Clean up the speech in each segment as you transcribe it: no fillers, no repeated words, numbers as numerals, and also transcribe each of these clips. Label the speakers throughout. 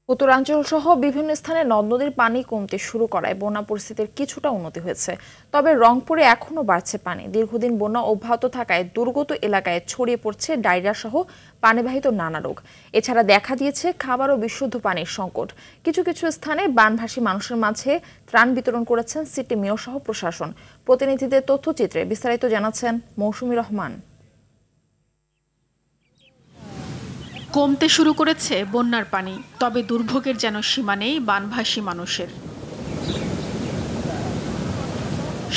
Speaker 1: উত্তরাঞ্চল সহ বিভিন্ন স্থানে নদ নদীর পানি কমতে শুরু করায় বন্যা পরিস্থিতির কিছুটা উন্নতি হয়েছে। তবে রংপুরে এখনো বাড়ছে পানি। দীর্ঘদিন বন্যা অব্যাহত থাকায় দুর্গত এলাকায় ছড়িয়ে পড়ছে ডায়রিয়া সহ পানিবাহিত নানা রোগ। এছাড়া দেখা দিয়েছে খাবার ও বিশুদ্ধ পানির সংকট। কিছু কিছু স্থানে বানভাসী মানুষের মাঝে ত্রাণ বিতরণ করেছেন সিটি মেয়র সহ প্রশাসন। প্রতিনিধিদের তথ্যচিত্রে বিস্তারিত জানাচ্ছেন মৌসুমী রহমান।
Speaker 2: কমতে শুরু করেছে বন্যার পানি, তবে দুর্ভোগের যেন সীমা নেই বানভাসী মানুষের।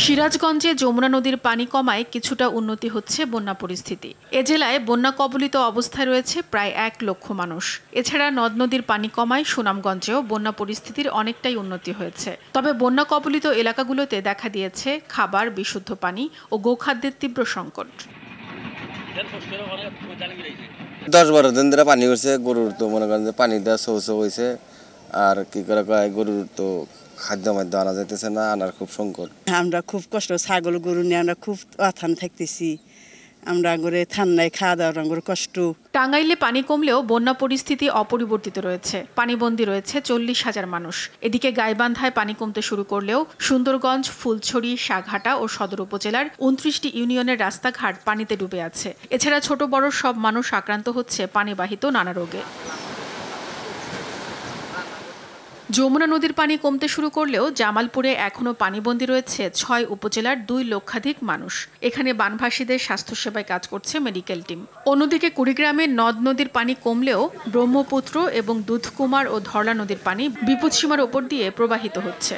Speaker 2: সিরাজগঞ্জে যমুনা নদীর পানি কমায় কিছুটা উন্নতি হচ্ছে বন্যা পরিস্থিতি। এ জেলায় বন্যা কবলিত অবস্থায় রয়েছে প্রায় 1 লক্ষ মানুষ। এছাড়া নদ নদীর পানি কমায় সুনামগঞ্জেও বন্যা পরিস্থিতির অনেকটাই উন্নতি হয়েছে। তবে বন্যা কবলিত এলাকাগুলোতে দেখা দিয়েছে খাবার, বিশুদ্ধ পানি ও গোখাদ্যের তীব্র সংকট।
Speaker 3: 10-12 দিন ধরে পানি হয়েছে, গরুর তো মনে করেন যে পানি দেওয়া শৌচ হয়েছে। আর কি করে গরুর তো খাদ্য মাদ্য আনা যাইতেছে না, আনার খুব সংকট।
Speaker 4: আমরা খুব কষ্ট, ছাগল গরু নিয়ে আমরা খুব আথান থাকতেছি। আমরা করে ঠান্ডায় খাওয়া দাওয়ার কষ্ট।
Speaker 2: টাঙ্গাইলে পানি কমলেও বন্যা পরিস্থিতি অপরিবর্তিত রয়েছে। পানিবন্দী রয়েছে 40,000 মানুষ। এদিকে গাইবান্ধায় পানি কমতে শুরু করলেও সুন্দরগঞ্জ, ফুলছড়ি, সাঘাটা ও সদর উপজেলার 29টি ইউনিয়নের রাস্তাঘাট পানিতে ডুবে আছে। এছাড়া ছোট বড় সব মানুষ আক্রান্ত হচ্ছে পানিবাহিত নানা রোগে। যমুনা নদীর পানি কমতে শুরু করলেও জামালপুরে এখনও পানিবন্দী রয়েছে 6 উপজেলার 2 লক্ষাধিক মানুষ। এখানে বানভাসীদের স্বাস্থ্যসেবায় কাজ করছে মেডিকেল টিম। অন্যদিকে কুড়িগ্রামে নদ নদীর পানি কমলেও ব্রহ্মপুত্র এবং দুধকুমার ও ধরলা নদীর পানি বিপদসীমার ওপর দিয়ে প্রবাহিত হচ্ছে।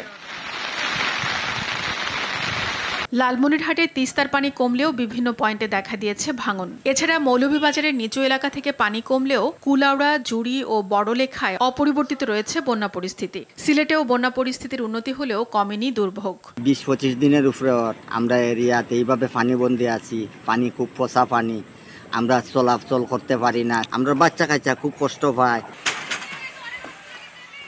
Speaker 2: লালমনিরহাটে তিস্তার পানি কমলেও বিভিন্ন পয়েন্টে দেখা দিয়েছে ভাঙন। এছাড়া মৌলভীবাজারের নিচু এলাকা থেকে পানি কমলেও কুলাউড়া, জুড়ি ও বড়লেখায় অপরিবর্তিত রয়েছে বন্যা পরিস্থিতি। সিলেটেও বন্যা পরিস্থিতির উন্নতি হলেও কমেনি দুর্ভোগ।
Speaker 5: 20-25 দিনের উপরে আমরা এরিয়াতে এইভাবে পানিবন্দী আছি। পানি খুব পচা পানি, আমরা চলাচল করতে পারি না। আমরা বাচ্চা কাচ্চা খুব কষ্ট পায়।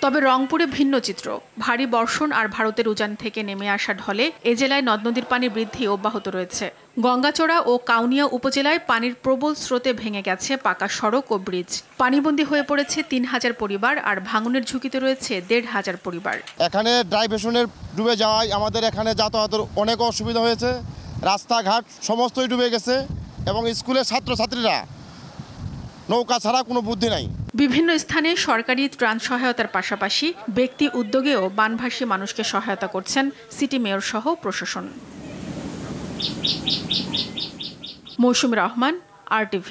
Speaker 2: তবে রংপুরে ভিন্ন চিত্র। ভারী বর্ষণ আর ভারতের উজান থেকে নেমে আসা ঢলে এ জেলায় নদ নদীর পানির বৃদ্ধি অব্যাহত রয়েছে। গঙ্গাচড়া ও কাউনিয়া উপজেলায় পানির প্রবল স্রোতে ভেঙে গেছে পাকা সড়ক ও ব্রিজ। পানিবন্দী হয়ে পড়েছে 3000 পরিবার আর ভাঙনের ঝুঁকিতে রয়েছে 1500 পরিবার।
Speaker 6: এখানে ডাইভারশনের ডুবে যাওয়ায় আমাদের এখানে যাতায়াতের অনেক অসুবিধা হয়েছে। রাস্তাঘাট সমস্তই ডুবে গেছে এবং স্কুলের ছাত্রছাত্রীরা নৌকা ছাড়া কোনো বুদ্ধি নাই।
Speaker 2: বিভিন্ন স্থানে সরকারি ত্রাণ সহায়তার পাশাপাশি ব্যক্তি উদ্যোগেও বানভাসী মানুষকে সহায়তা করছেন সিটি মেয়র সহ প্রশাসন। মৌসুমী রহমান, RTV।